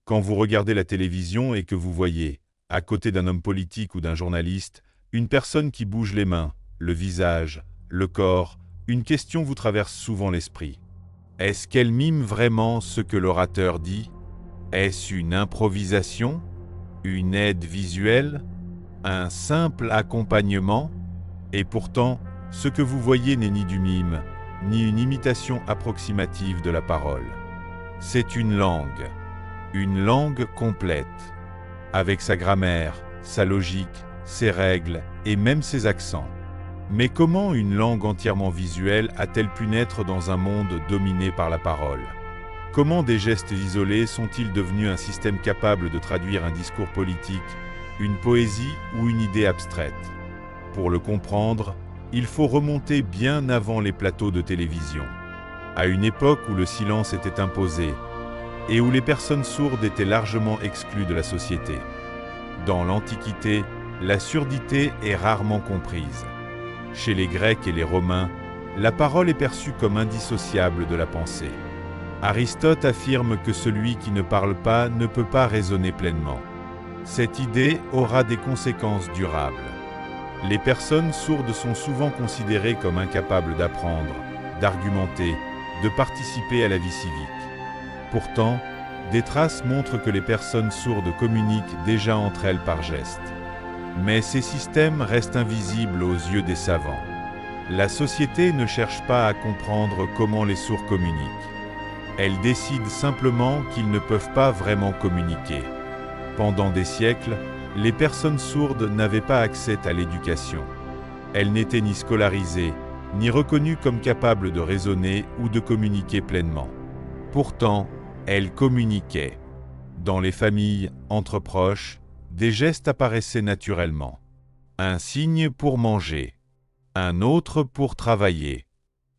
Quand vous regardez la télévision et que vous voyez, à côté d'un homme politique ou d'un journaliste, une personne qui bouge les mains, le visage, le corps, une question vous traverse souvent l'esprit. Est-ce qu'elle mime vraiment ce que l'orateur dit? Est-ce une improvisation? Une aide visuelle? Un simple accompagnement? Et pourtant, ce que vous voyez n'est ni du mime, ni une imitation approximative de la parole. C'est une langue complète, avec sa grammaire, sa logique, ses règles et même ses accents. Mais comment une langue entièrement visuelle a-t-elle pu naître dans un monde dominé par la parole? Comment des gestes isolés sont-ils devenus un système capable de traduire un discours politique, une poésie ou une idée abstraite? Pour le comprendre, il faut remonter bien avant les plateaux de télévision, à une époque où le silence était imposé et où les personnes sourdes étaient largement exclues de la société. Dans l'Antiquité, la surdité est rarement comprise. Chez les Grecs et les Romains, la parole est perçue comme indissociable de la pensée. Aristote affirme que celui qui ne parle pas ne peut pas raisonner pleinement. Cette idée aura des conséquences durables. Les personnes sourdes sont souvent considérées comme incapables d'apprendre, d'argumenter, de participer à la vie civique. Pourtant, des traces montrent que les personnes sourdes communiquent déjà entre elles par gestes. Mais ces systèmes restent invisibles aux yeux des savants. La société ne cherche pas à comprendre comment les sourds communiquent. Elle décide simplement qu'ils ne peuvent pas vraiment communiquer. Pendant des siècles, les personnes sourdes n'avaient pas accès à l'éducation. Elles n'étaient ni scolarisées, ni reconnues comme capables de raisonner ou de communiquer pleinement. Pourtant, elles communiquaient. Dans les familles, entre proches, des gestes apparaissaient naturellement. Un signe pour manger, un autre pour travailler,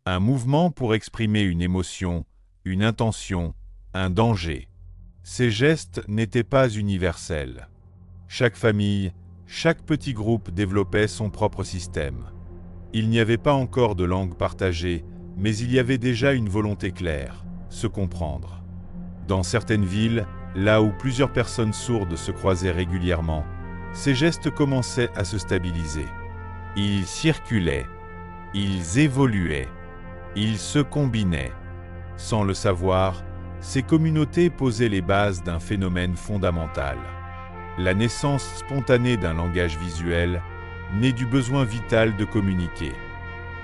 un mouvement pour exprimer une émotion, une intention, un danger. Ces gestes n'étaient pas universels. Chaque famille, chaque petit groupe développait son propre système. Il n'y avait pas encore de langue partagée, mais il y avait déjà une volonté claire, se comprendre. Dans certaines villes, là où plusieurs personnes sourdes se croisaient régulièrement, ces gestes commençaient à se stabiliser. Ils circulaient, ils évoluaient, ils se combinaient. Sans le savoir, ces communautés posaient les bases d'un phénomène fondamental. La naissance spontanée d'un langage visuel naît du besoin vital de communiquer.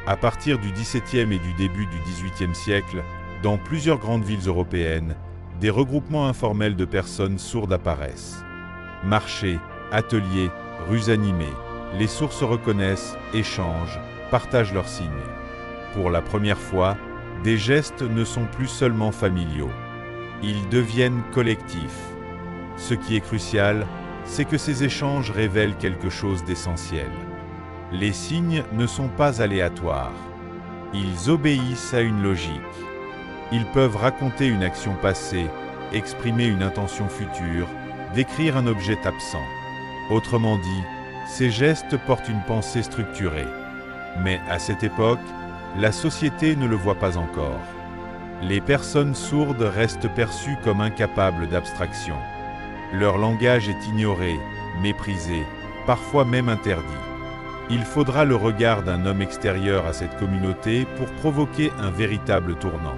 À partir du XVIIe et du début du XVIIIe siècle, dans plusieurs grandes villes européennes, des regroupements informels de personnes sourdes apparaissent. Marchés, ateliers, rues animées, les sourds se reconnaissent, échangent, partagent leurs signes. Pour la première fois, des gestes ne sont plus seulement familiaux. Ils deviennent collectifs. Ce qui est crucial, c'est que ces échanges révèlent quelque chose d'essentiel. Les signes ne sont pas aléatoires. Ils obéissent à une logique. Ils peuvent raconter une action passée, exprimer une intention future, décrire un objet absent. Autrement dit, ces gestes portent une pensée structurée. Mais à cette époque, la société ne le voit pas encore. Les personnes sourdes restent perçues comme incapables d'abstraction. Leur langage est ignoré, méprisé, parfois même interdit. Il faudra le regard d'un homme extérieur à cette communauté pour provoquer un véritable tournant.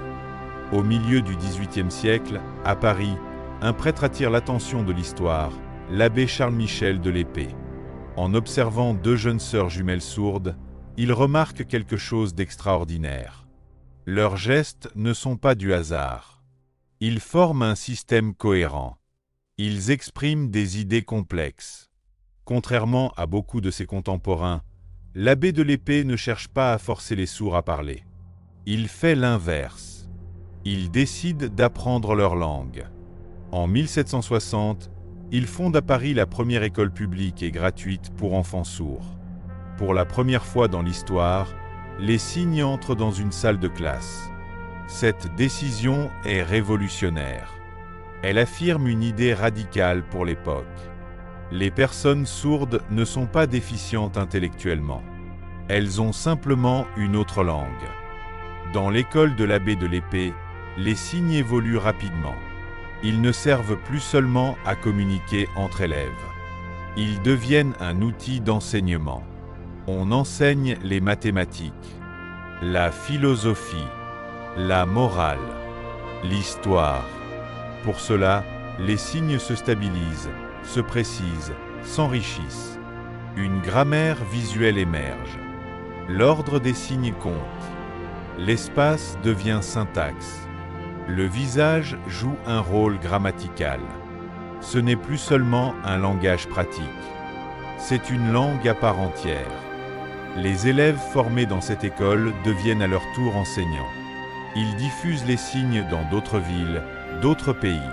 Au milieu du XVIIIe siècle, à Paris, un prêtre attire l'attention de l'histoire, l'abbé Charles-Michel de Lespée. En observant deux jeunes sœurs jumelles sourdes, il remarque quelque chose d'extraordinaire. Leurs gestes ne sont pas du hasard. Ils forment un système cohérent. Ils expriment des idées complexes. Contrairement à beaucoup de ses contemporains, l'abbé de Lespée ne cherche pas à forcer les sourds à parler. Il fait l'inverse. Il décide d'apprendre leur langue. En 1760, il fonde à Paris la première école publique et gratuite pour enfants sourds. Pour la première fois dans l'histoire, les signes entrent dans une salle de classe. Cette décision est révolutionnaire. Elle affirme une idée radicale pour l'époque. Les personnes sourdes ne sont pas déficientes intellectuellement. Elles ont simplement une autre langue. Dans l'école de l'abbé de Lespée, les signes évoluent rapidement. Ils ne servent plus seulement à communiquer entre élèves. Ils deviennent un outil d'enseignement. On enseigne les mathématiques, la philosophie, la morale, l'histoire. Pour cela, les signes se stabilisent, se précisent, s'enrichissent. Une grammaire visuelle émerge. L'ordre des signes compte. L'espace devient syntaxe. Le visage joue un rôle grammatical. Ce n'est plus seulement un langage pratique. C'est une langue à part entière. Les élèves formés dans cette école deviennent à leur tour enseignants. Ils diffusent les signes dans d'autres villes, d'autres pays.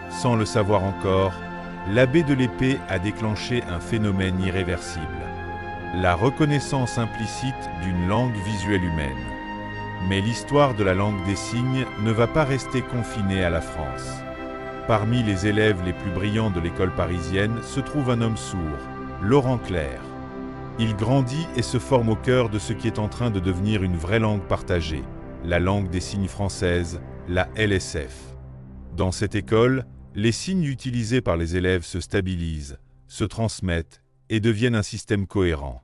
Sans le savoir encore, l'abbé de l'épée a déclenché un phénomène irréversible. La reconnaissance implicite d'une langue visuelle humaine. Mais l'histoire de la langue des signes ne va pas rester confinée à la France. Parmi les élèves les plus brillants de l'école parisienne se trouve un homme sourd, Laurent Clerc. Il grandit et se forme au cœur de ce qui est en train de devenir une vraie langue partagée, la langue des signes française, la LSF. Dans cette école, les signes utilisés par les élèves se stabilisent, se transmettent et deviennent un système cohérent.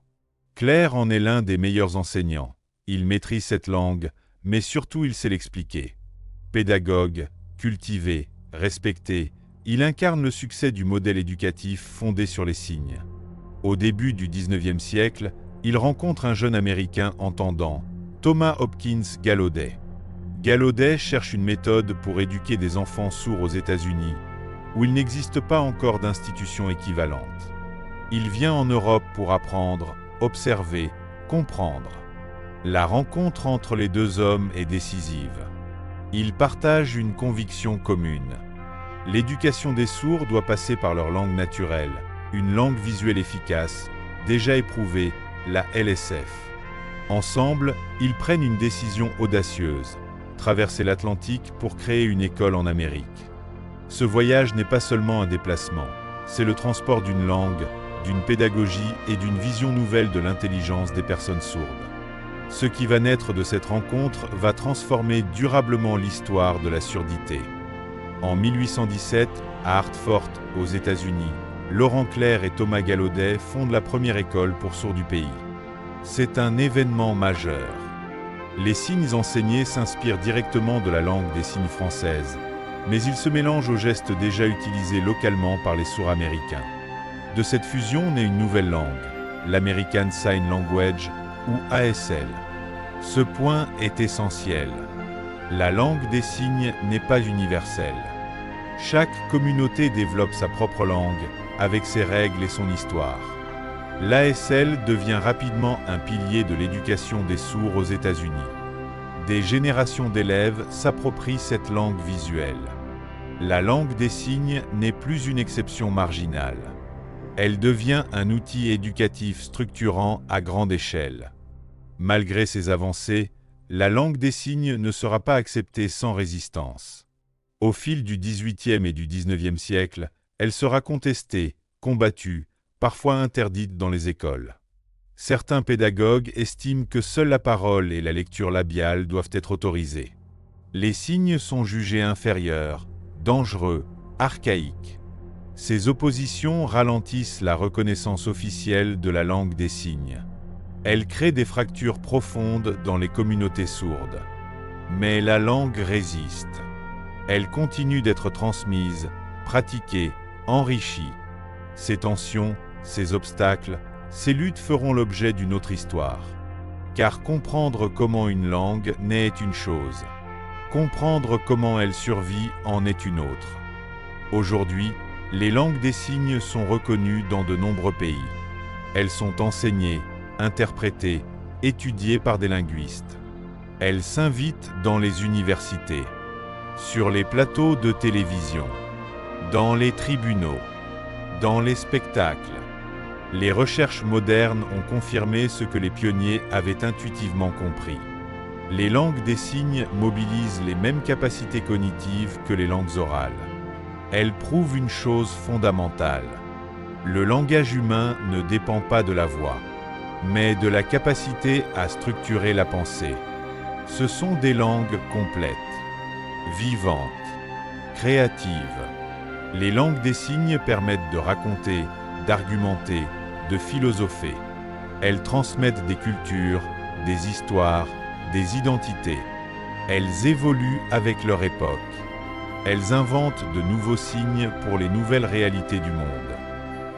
Clerc en est l'un des meilleurs enseignants. Il maîtrise cette langue, mais surtout il sait l'expliquer. Pédagogue, cultivé, respecté, il incarne le succès du modèle éducatif fondé sur les signes. Au début du XIXe siècle, il rencontre un jeune Américain entendant, Thomas Hopkins Gallaudet. Gallaudet cherche une méthode pour éduquer des enfants sourds aux États-Unis, où il n'existe pas encore d'institution équivalente. Il vient en Europe pour apprendre, observer, comprendre. La rencontre entre les deux hommes est décisive. Ils partagent une conviction commune. L'éducation des sourds doit passer par leur langue naturelle, une langue visuelle efficace, déjà éprouvée, la LSF. Ensemble, ils prennent une décision audacieuse, traverser l'Atlantique pour créer une école en Amérique. Ce voyage n'est pas seulement un déplacement, c'est le transport d'une langue, d'une pédagogie et d'une vision nouvelle de l'intelligence des personnes sourdes. Ce qui va naître de cette rencontre va transformer durablement l'histoire de la surdité. En 1817, à Hartford, aux États-Unis, Laurent Clerc et Thomas Gallaudet fondent la première école pour sourds du pays. C'est un événement majeur. Les signes enseignés s'inspirent directement de la langue des signes française, mais ils se mélangent aux gestes déjà utilisés localement par les sourds américains. De cette fusion naît une nouvelle langue, l'American Sign Language, ou ASL. Ce point est essentiel. La langue des signes n'est pas universelle. Chaque communauté développe sa propre langue, avec ses règles et son histoire. L'ASL devient rapidement un pilier de l'éducation des sourds aux États-Unis. Des générations d'élèves s'approprient cette langue visuelle. La langue des signes n'est plus une exception marginale. Elle devient un outil éducatif structurant à grande échelle. Malgré ces avancées, la langue des signes ne sera pas acceptée sans résistance. Au fil du XVIIIe et du XIXe siècle, elle sera contestée, combattue, parfois interdite dans les écoles. Certains pédagogues estiment que seule la parole et la lecture labiale doivent être autorisées. Les signes sont jugés inférieurs, dangereux, archaïques. Ces oppositions ralentissent la reconnaissance officielle de la langue des signes. Elles créent des fractures profondes dans les communautés sourdes. Mais la langue résiste. Elle continue d'être transmise, pratiquée, enrichie. Ces tensions, ces obstacles, ces luttes feront l'objet d'une autre histoire. Car comprendre comment une langue naît est une chose. Comprendre comment elle survit en est une autre. Aujourd'hui, les langues des signes sont reconnues dans de nombreux pays. Elles sont enseignées, interprétées, étudiées par des linguistes. Elles s'invitent dans les universités, sur les plateaux de télévision, dans les tribunaux, dans les spectacles. Les recherches modernes ont confirmé ce que les pionniers avaient intuitivement compris. Les langues des signes mobilisent les mêmes capacités cognitives que les langues orales. Elles prouvent une chose fondamentale. Le langage humain ne dépend pas de la voix, mais de la capacité à structurer la pensée. Ce sont des langues complètes, vivantes. Créative. Les langues des signes permettent de raconter, d'argumenter, de philosopher. Elles transmettent des cultures, des histoires, des identités. Elles évoluent avec leur époque. Elles inventent de nouveaux signes pour les nouvelles réalités du monde.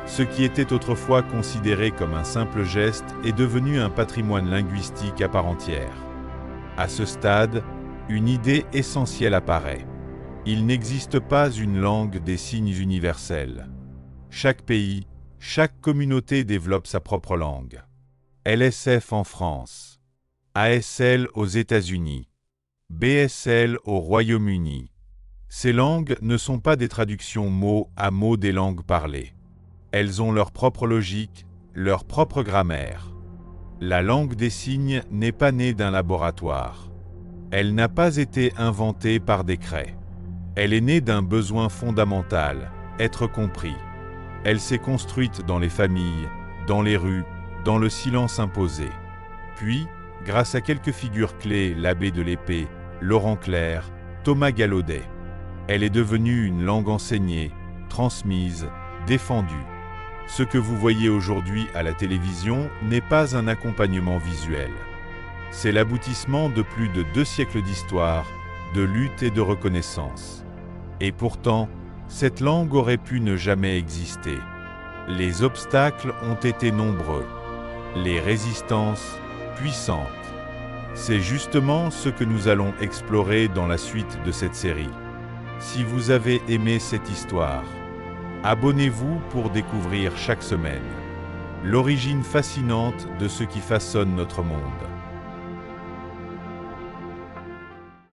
Ce qui était autrefois considéré comme un simple geste est devenu un patrimoine linguistique à part entière. À ce stade, une idée essentielle apparaît. Il n'existe pas une langue des signes universelle. Chaque pays, chaque communauté développe sa propre langue. LSF en France, ASL aux États-Unis, BSL au Royaume-Uni. Ces langues ne sont pas des traductions mot à mot des langues parlées. Elles ont leur propre logique, leur propre grammaire. La langue des signes n'est pas née d'un laboratoire. Elle n'a pas été inventée par décret. Elle est née d'un besoin fondamental, être compris. Elle s'est construite dans les familles, dans les rues, dans le silence imposé. Puis, grâce à quelques figures clés, l'abbé de l'Épée, Laurent Clerc, Thomas Gallaudet, elle est devenue une langue enseignée, transmise, défendue. Ce que vous voyez aujourd'hui à la télévision n'est pas un accompagnement visuel. C'est l'aboutissement de plus de 2 siècles d'histoire, de lutte et de reconnaissance. Et pourtant, cette langue aurait pu ne jamais exister. Les obstacles ont été nombreux, les résistances puissantes. C'est justement ce que nous allons explorer dans la suite de cette série. Si vous avez aimé cette histoire, abonnez-vous pour découvrir chaque semaine l'origine fascinante de ce qui façonne notre monde.